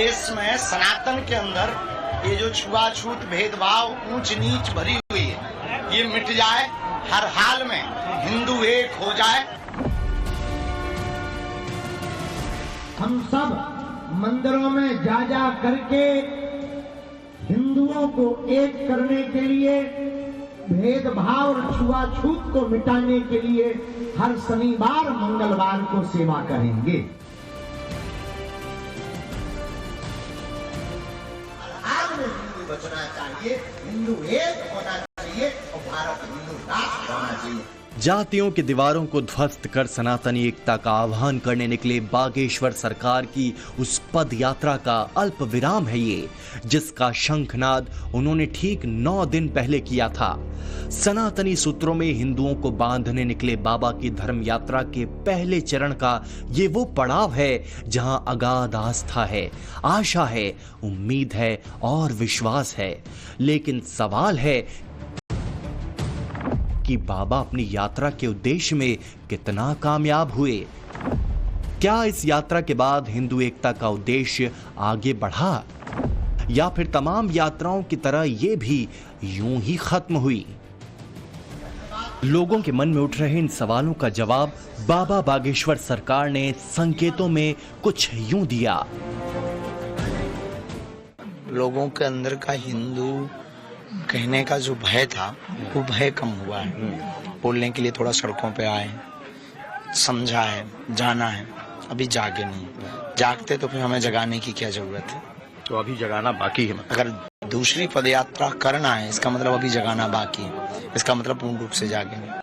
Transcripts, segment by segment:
देश में सनातन के अंदर ये जो छुआछूत भेदभाव ऊंच नीच भरी हुई है, ये मिट जाए, हर हाल में हिंदू एक हो जाए। हम सब मंदिरों में जा जा करके हिंदुओं को एक करने के लिए, भेदभाव और छुआछूत को मिटाने के लिए हर शनिवार मंगलवार को सेवा करेंगे। आज में हिंदू बचना चाहिए, हिंदू एक होना चाहिए और भारत हिंदू राष्ट्र होना चाहिए। जातियों की दीवारों को ध्वस्त कर सनातनी एकता का आह्वान करने निकले बागेश्वर सरकार की उस पद यात्रा का अल्प विराम है ये, जिसका शंखनाद उन्होंने ठीक 9 दिन पहले किया था। सनातनी सूत्रों में हिंदुओं को बांधने निकले बाबा की धर्म यात्रा के पहले चरण का ये वो पड़ाव है जहां अगाध आस्था है, आशा है, उम्मीद है और विश्वास है। लेकिन सवाल है कि बाबा अपनी यात्रा के उद्देश्य में कितना कामयाब हुए। क्या इस यात्रा के बाद हिंदू एकता का उद्देश्य आगे बढ़ा, या फिर तमाम यात्राओं की तरह ये भी यूं ही खत्म हुई? लोगों के मन में उठ रहे इन सवालों का जवाब बाबा बागेश्वर सरकार ने संकेतों में कुछ यूं दिया। लोगों के अंदर का हिंदू कहने का जो भय था वो भय कम हुआ है। बोलने के लिए थोड़ा सड़कों पे आए, समझा है, जाना है। अभी जागे नहीं, जागते तो फिर हमें जगाने की क्या जरूरत है? तो अभी जगाना बाकी है। अगर दूसरी पदयात्रा करना है, इसका मतलब अभी जगाना बाकी है, इसका मतलब पूर्ण रूप से जागेंगे।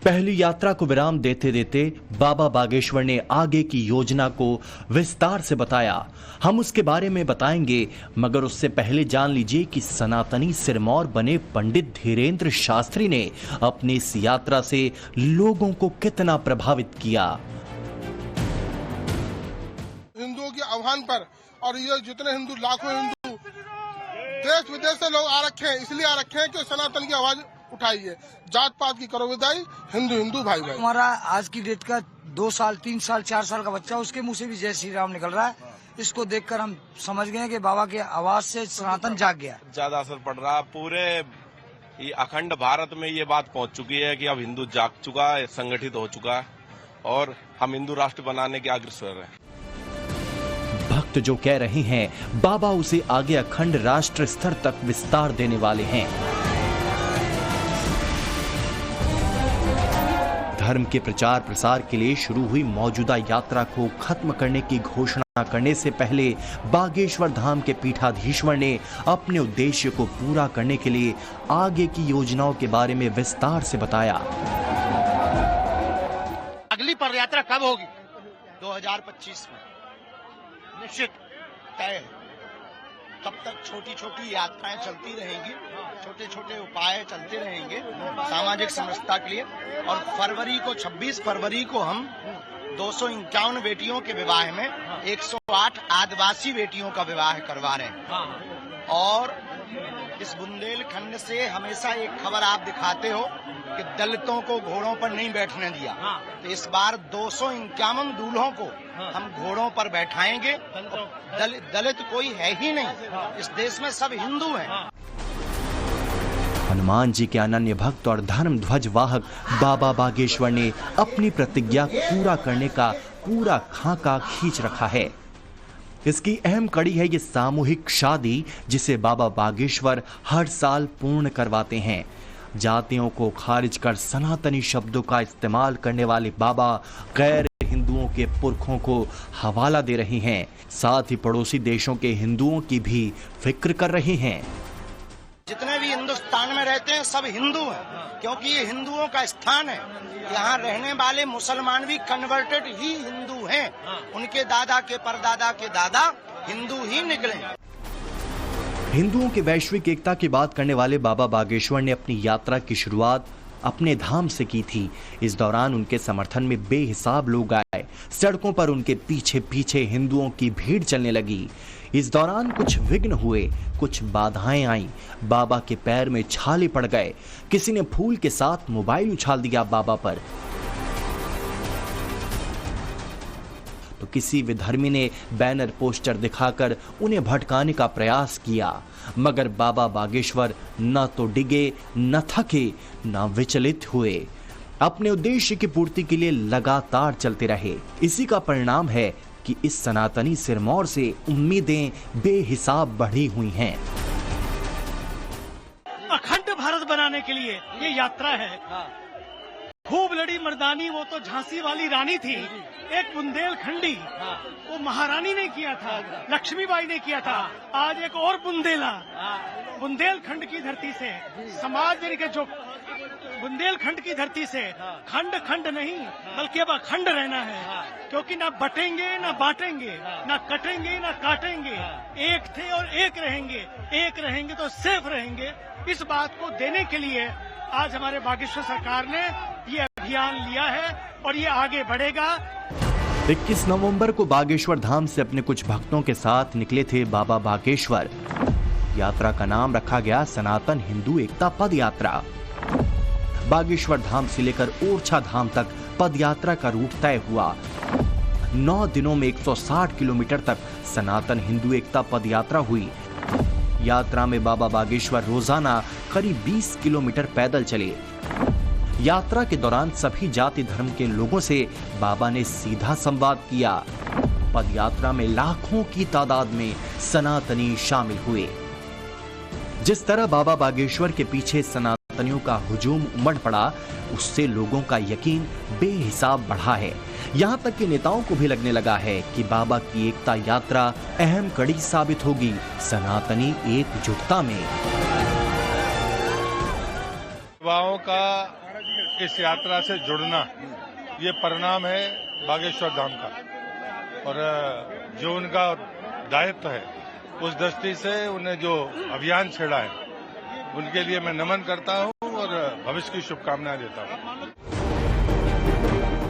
पहली यात्रा को विराम देते देते बाबा बागेश्वर ने आगे की योजना को विस्तार से बताया। हम उसके बारे में बताएंगे, मगर उससे पहले जान लीजिए कि सनातनी सिरमौर बने पंडित धीरेन्द्र शास्त्री ने अपनी इस यात्रा से लोगों को कितना प्रभावित किया। हिंदुओं के आह्वान पर, और ये जितने हिंदू, लाखों हिंदू देश विदेश से लोग आ रखे हैं, इसलिए आ रखे हैं कि सनातन की आवाज उठाइए, जात पात की करो विदाई, हिंदू हिंदू भाई भाई। हमारा आज की डेट का 2 साल 3 साल 4 साल का बच्चा, उसके मुंह से भी जय श्री राम निकल रहा है। इसको देखकर हम समझ गए कि बाबा की आवाज से सनातन जाग गया। ज्यादा असर पड़ रहा है, पूरे ये अखंड भारत में ये बात पहुंच चुकी है कि अब हिंदू जाग चुका है, संगठित हो चुका है और हम हिंदू राष्ट्र बनाने के अग्रसर हैं। भक्त जो कह रहे हैं, बाबा उसे आगे अखंड राष्ट्र स्तर तक विस्तार देने वाले हैं। धर्म के प्रचार प्रसार के लिए शुरू हुई मौजूदा यात्रा को खत्म करने की घोषणा करने से पहले बागेश्वर धाम के पीठाधीश्वर ने अपने उद्देश्य को पूरा करने के लिए आगे की योजनाओं के बारे में विस्तार से बताया। अगली पदयात्रा कब होगी? 2025 में निश्चित तय है। तब तक छोटी छोटी यात्राएं चलती रहेंगी, छोटे छोटे उपाय चलते रहेंगे सामाजिक समरसता के लिए। और 26 फरवरी को हम 251 बेटियों के विवाह में 108 आदिवासी बेटियों का विवाह करवा रहे हैं। और इस बुंदेलखंड से हमेशा एक खबर आप दिखाते हो कि दलितों को घोड़ों पर नहीं बैठने दिया, तो इस बार 251 दूल्हों को हम घोड़ों पर बैठाएंगे। दलित कोई है ही नहीं, इस देश में सब हिंदू हैं। हनुमान जी के अनन्य भक्त और धर्म ध्वज वाहक बाबा बागेश्वर ने अपनी प्रतिज्ञा पूरा करने का पूरा खाका खींच रखा है। इसकी अहम कड़ी है ये सामूहिक शादी, जिसे बाबा बागेश्वर हर साल पूर्ण करवाते हैं। जातियों को खारिज कर सनातनी शब्दों का इस्तेमाल करने वाले बाबा गैर हिंदुओं के पुरखों को हवाला दे रहे हैं, साथ ही पड़ोसी देशों के हिंदुओं की भी फिक्र कर रहे हैं। जितने भी हिंदुस्तान में रहते हैं सब हिंदू हैं, क्योंकि ये हिंदुओं का स्थान है। यहाँ रहने वाले मुसलमान भी कन्वर्टेड ही हिंदू हैं, उनके दादा के परदादा के दादा हिंदू ही निकले। हिंदुओं की वैश्विक एकता की बात करने वाले बाबा बागेश्वर ने अपनी यात्रा की शुरुआत अपने धाम से की थी। इस दौरान उनके समर्थन में बेहिसाब लोग आए, सड़कों पर उनके पीछे पीछे हिंदुओं की भीड़ चलने लगी। इस दौरान कुछ विघ्न हुए, कुछ बाधाएं आईं, बाबा के पैर में छाले पड़ गए, किसी ने फूल के साथ मोबाइल उछाल दिया बाबा पर। तो किसी विधर्मी ने बैनर पोस्टर दिखाकर उन्हें भटकाने का प्रयास किया, मगर बाबा बागेश्वर न तो डिगे, न थके, न विचलित हुए। अपने उद्देश्य की पूर्ति के लिए लगातार चलते रहे। इसी का परिणाम है कि इस सनातनी सिरमौर से उम्मीदें बेहिसाब बढ़ी हुई हैं। अखंड भारत बनाने के लिए ये यात्रा है। खूब लड़ी मर्दानी, वो तो झांसी वाली रानी थी। एक बुंदेलखंडी, वो महारानी ने किया था, लक्ष्मीबाई ने किया था। आज एक और बुंदेलखंड की धरती से समाज के जो बुंदेलखंड की धरती से खंड खंड नहीं बल्कि अब अखंड रहना है, क्योंकि ना बटेंगे ना बांटेंगे, ना कटेंगे ना काटेंगे। एक थे और एक रहेंगे तो सेफ रहेंगे। इस बात को देने के लिए आज हमारे बागेश्वर सरकार ने ये अभियान लिया है और ये आगे बढ़ेगा। 21 नवंबर को बागेश्वर धाम से अपने कुछ भक्तों के साथ निकले थे बाबा बागेश्वर। यात्रा का नाम रखा गया सनातन हिंदू एकता पद यात्रा। बागेश्वर धाम से लेकर ओरछा धाम तक पद यात्रा का रूट तय हुआ। 9 दिनों में 160 किलोमीटर तक सनातन हिंदू एकता पद यात्रा हुई। यात्रा में बाबा बागेश्वर रोजाना करीब 20 किलोमीटर पैदल चले। यात्रा के दौरान सभी जाति धर्म के लोगों से बाबा ने सीधा संवाद किया। पद यात्रा में लाखों की तादाद में सनातनी शामिल हुए। जिस तरह बाबा बागेश्वर के पीछे सनातनियों का हुजूम उमड़ पड़ा, उससे लोगों का यकीन बेहिसाब बढ़ा है। यहाँ तक कि नेताओं को भी लगने लगा है कि बाबा की एकता यात्रा अहम कड़ी साबित होगी सनातनी एकजुटता में। युवाओं का इस यात्रा से जुड़ना ये परिणाम है बागेश्वर धाम का, और जो उनका दायित्व है उस दृष्टि से उन्हें जो अभियान छेड़ा है उनके लिए मैं नमन करता हूं और भविष्य की शुभकामनाएं देता हूं।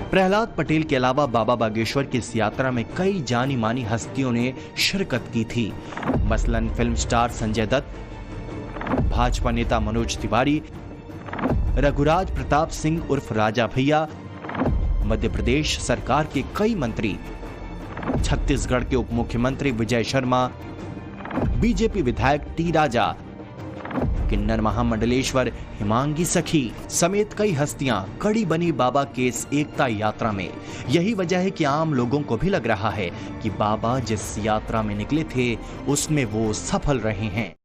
प्रहलाद पटेल के अलावा बाबा बागेश्वर की इस यात्रा में कई जानी मानी हस्तियों ने शिरकत की थी। मसलन फिल्म स्टार संजय दत्त, भाजपा नेता मनोज तिवारी, रघुराज प्रताप सिंह उर्फ राजा भैया, मध्य प्रदेश सरकार के कई मंत्री, छत्तीसगढ़ के उप मुख्यमंत्री विजय शर्मा, बीजेपी विधायक टी राजा, किन्नर महामंडलेश्वर हिमांगी सखी समेत कई हस्तियां कड़ी बनी बाबा के इस एकता यात्रा में। यही वजह है कि आम लोगों को भी लग रहा है कि बाबा जिस यात्रा में निकले थे उसमें वो सफल रहे हैं।